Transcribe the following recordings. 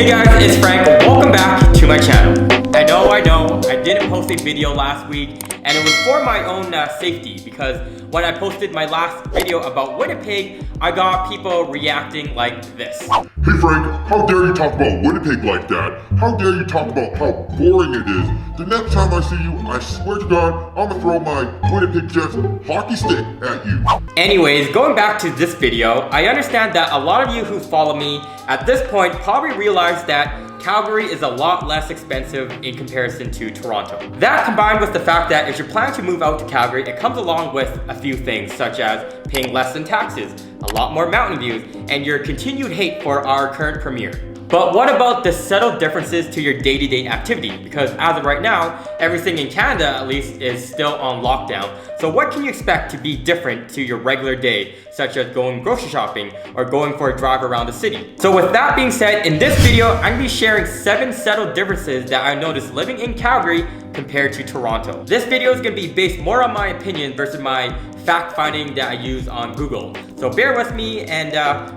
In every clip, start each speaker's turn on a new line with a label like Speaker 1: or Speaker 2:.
Speaker 1: Hey guys, it's Frank. Welcome back to my channel. I know, I didn't post a video last week, and it was for my own safety, because when I posted my last video about Winnipeg, I got people reacting like this.
Speaker 2: Hey Frank, how dare you talk about Winnipeg like that? How dare you talk about how boring it is? The next time I see you, I swear to God, I'm gonna throw my Winnipeg Jets hockey stick at you.
Speaker 1: Anyways, going back to this video, I understand that a lot of you who follow me at this point probably realize that Calgary is a lot less expensive in comparison to Toronto. That combined with the fact that if you're planning to move out to Calgary, it comes along with a few things such as paying less in taxes, a lot more mountain views, and your continued hate for our current premier. But what about the subtle differences to your day-to-day activity? Because as of right now, everything in Canada at least is still on lockdown. So what can you expect to be different to your regular day, such as going grocery shopping or going for a drive around the city? So with that being said, in this video, I'm gonna be sharing 7 subtle differences that I noticed living in Calgary compared to Toronto. This video is gonna be based more on my opinion versus my fact finding that I use on Google. So bear with me, and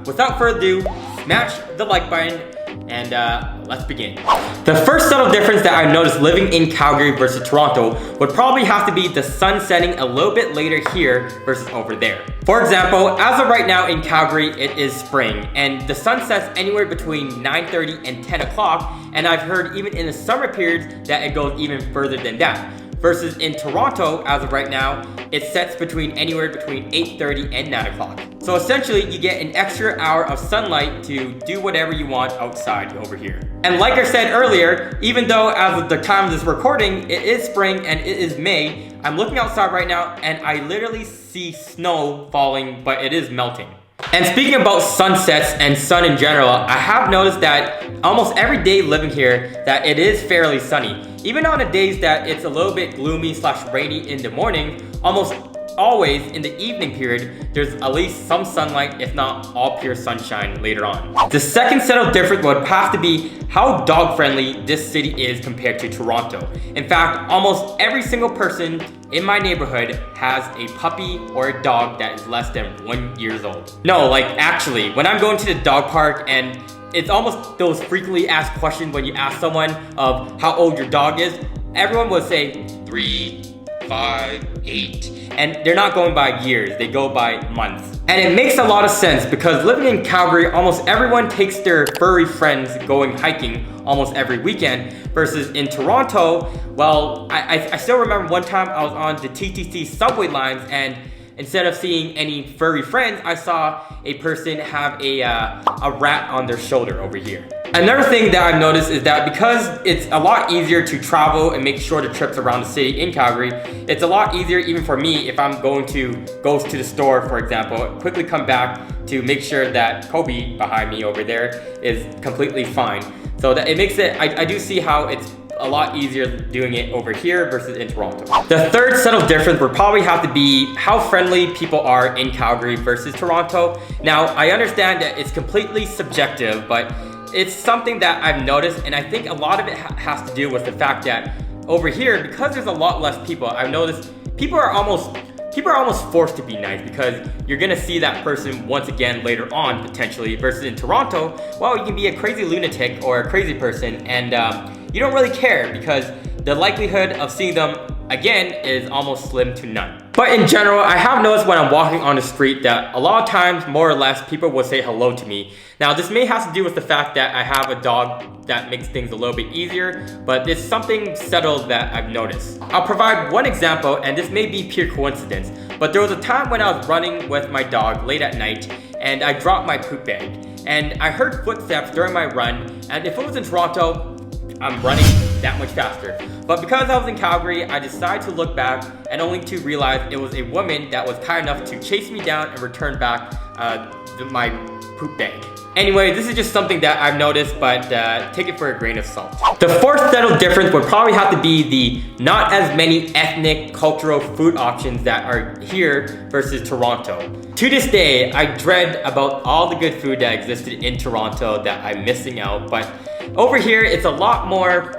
Speaker 1: without further ado, smash the like button and let's begin. The first subtle difference that I noticed living in Calgary versus Toronto would probably have to be the sun setting a little bit later here versus over there. For example, as of right now in Calgary, it is spring and the sun sets anywhere between 9:30 and 10 o'clock, and I've heard even in the summer periods that it goes even further than that. Versus in Toronto, as of right now, it sets anywhere between 8:30 and 9 o'clock. So essentially, you get an extra hour of sunlight to do whatever you want outside over here. And like I said earlier, even though as of the time of this recording, it is spring and it is May, I'm looking outside right now and I literally see snow falling, but it is melting. And speaking about sunsets and sun in general, I have noticed that almost every day living here that it is fairly sunny. Even on the days that it's a little bit gloomy / rainy in the morning, almost always in the evening period, there's at least some sunlight, if not all pure sunshine later on. The second subtle difference would have to be how dog friendly this city is compared to Toronto. In fact, almost every single person in my neighborhood has a puppy or a dog that is less than 1 year old. No, like actually, when I'm going to the dog park, and it's almost those frequently asked questions when you ask someone of how old your dog is, everyone will say 3, 5, 8. And they're not going by years, they go by months. And it makes a lot of sense because living in Calgary, almost everyone takes their furry friends going hiking almost every weekend. Versus in Toronto, well, I still remember one time I was on the TTC subway lines, and instead of seeing any furry friends, I saw a person have a rat on their shoulder over here. Another thing that I've noticed is that because it's a lot easier to travel and make shorter trips around the city in Calgary, it's a lot easier even for me if I'm going to go to the store, for example, quickly come back to make sure that Kobe behind me over there is completely fine. So that it makes it, I do see how it's a lot easier doing it over here versus in Toronto. The third subtle difference would probably have to be how friendly people are in Calgary versus Toronto. Now, I understand that it's completely subjective, but it's something that I've noticed, and I think a lot of it has to do with the fact that over here, because there's a lot less people, I've noticed people are almost forced to be nice because you're gonna see that person once again later on potentially. Versus in Toronto, well, you can be a crazy lunatic or a crazy person, and you don't really care because the likelihood of seeing them again is almost slim to none. But in general, I have noticed when I'm walking on the street that a lot of times, more or less, people will say hello to me. Now, this may have to do with the fact that I have a dog that makes things a little bit easier, but it's something subtle that I've noticed. I'll provide one example, and this may be pure coincidence, but there was a time when I was running with my dog late at night, and I dropped my poop bag. And I heard footsteps during my run, and if it was in Toronto, I'm running that much faster. But because I was in Calgary, I decided to look back and only to realize it was a woman that was kind enough to chase me down and return back my poop bag. Anyway, this is just something that I've noticed, but take it for a grain of salt. The fourth subtle difference would probably have to be the not as many ethnic, cultural food options that are here versus Toronto. To this day, I dread about all the good food that existed in Toronto that I'm missing out, but over here, it's a lot more,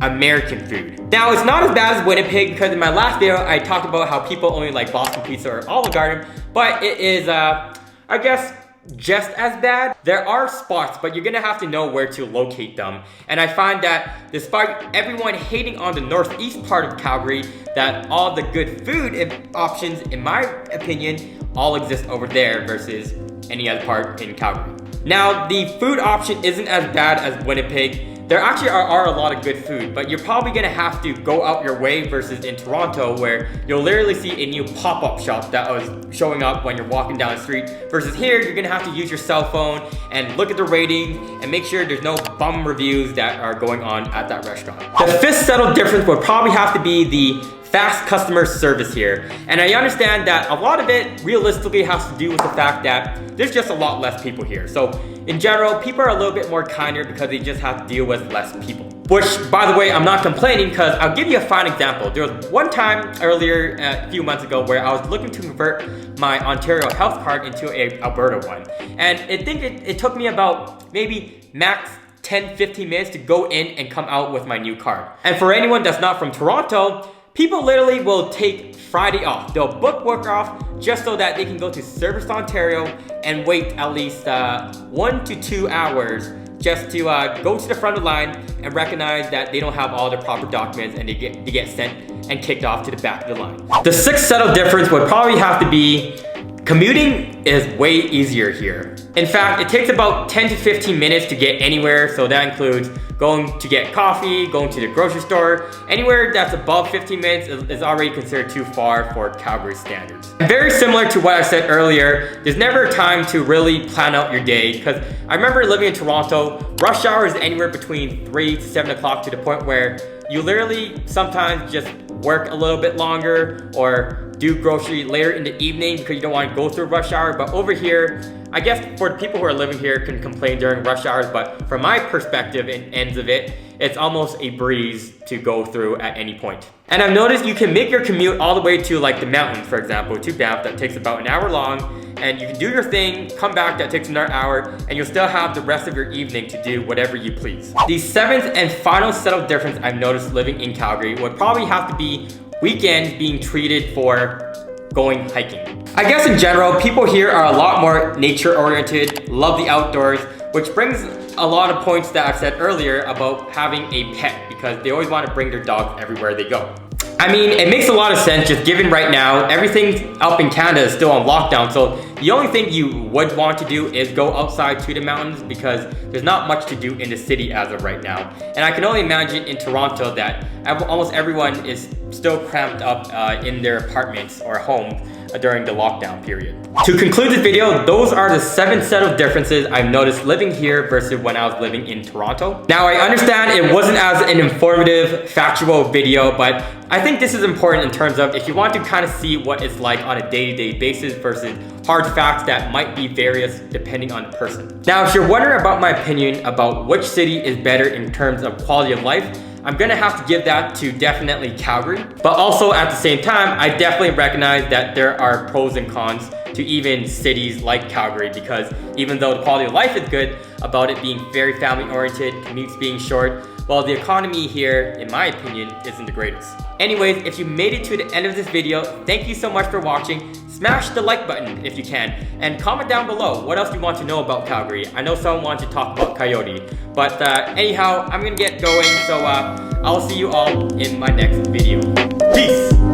Speaker 1: American food. Now, it's not as bad as Winnipeg because in my last video, I talked about how people only like Boston pizza or Olive Garden, but it is, I guess, just as bad. There are spots, but you're gonna have to know where to locate them. And I find that despite everyone hating on the northeast part of Calgary, that all the good food options, in my opinion, all exist over there versus any other part in Calgary. Now, the food option isn't as bad as Winnipeg. There actually are a lot of good food, but you're probably gonna have to go out your way versus in Toronto, where you'll literally see a new pop-up shop that was showing up when you're walking down the street, versus here, you're gonna have to use your cell phone and look at the ratings and make sure there's no bum reviews that are going on at that restaurant. The fifth subtle difference would probably have to be the fast customer service here. And I understand that a lot of it realistically has to do with the fact that there's just a lot less people here. So in general, people are a little bit more kinder because they just have to deal with less people. Which, by the way, I'm not complaining, because I'll give you a fine example. There was one time earlier, a few months ago, where I was looking to convert my Ontario health card into a Alberta one. And I think it took me about maybe max 10-15 minutes to go in and come out with my new card. And for anyone that's not from Toronto, people literally will take Friday off. They'll book work off just so that they can go to Service Ontario and wait at least 1 to 2 hours just to go to the front of the line and recognize that they don't have all the proper documents, and they get sent and kicked off to the back of the line. The sixth subtle difference would probably have to be commuting is way easier here. In fact, it takes about 10 to 15 minutes to get anywhere, so that includes going to get coffee, going to the grocery store. Anywhere that's above 15 minutes is already considered too far for Calgary standards. And very similar to what I said earlier, there's never a time to really plan out your day, because I remember living in Toronto, rush hour is anywhere between 3 to 7 o'clock, to the point where you literally sometimes just work a little bit longer or do grocery later in the evening because you don't want to go through rush hour. But over here, I guess for the people who are living here can complain during rush hours, but from my perspective and ends of it, it's almost a breeze to go through at any point. And I've noticed you can make your commute all the way to like the mountains, for example, to Banff, that takes about an hour long, and you can do your thing, come back, that takes another hour, and you'll still have the rest of your evening to do whatever you please. The seventh and final subtle difference I've noticed living in Calgary would probably have to be weekends being treated for going hiking. I guess in general, people here are a lot more nature oriented, love the outdoors, which brings a lot of points that I've said earlier about having a pet, because they always want to bring their dog everywhere they go. I mean, it makes a lot of sense, just given right now, everything up in Canada is still on lockdown, so the only thing you would want to do is go outside to the mountains, because there's not much to do in the city as of right now. And I can only imagine in Toronto that almost everyone is still cramped up in their apartments or homes during the lockdown period. To conclude this video, those are the 7 subtle differences I've noticed living here versus when I was living in Toronto. Now, I understand it wasn't as an informative, factual video, but I think this is important in terms of if you want to kind of see what it's like on a day-to-day basis versus hard facts that might be various depending on the person. Now, if you're wondering about my opinion about which city is better in terms of quality of life, I'm gonna have to give that to definitely Calgary. But also at the same time, I definitely recognize that there are pros and cons to even cities like Calgary, because even though the quality of life is good, about it being very family oriented, commutes being short, well, the economy here, in my opinion, isn't the greatest. Anyways, if you made it to the end of this video, thank you so much for watching. Smash the like button if you can, and comment down below what else you want to know about Calgary. I know someone wants to talk about Coyote, but anyhow, I'm gonna get going, so I'll see you all in my next video. Peace!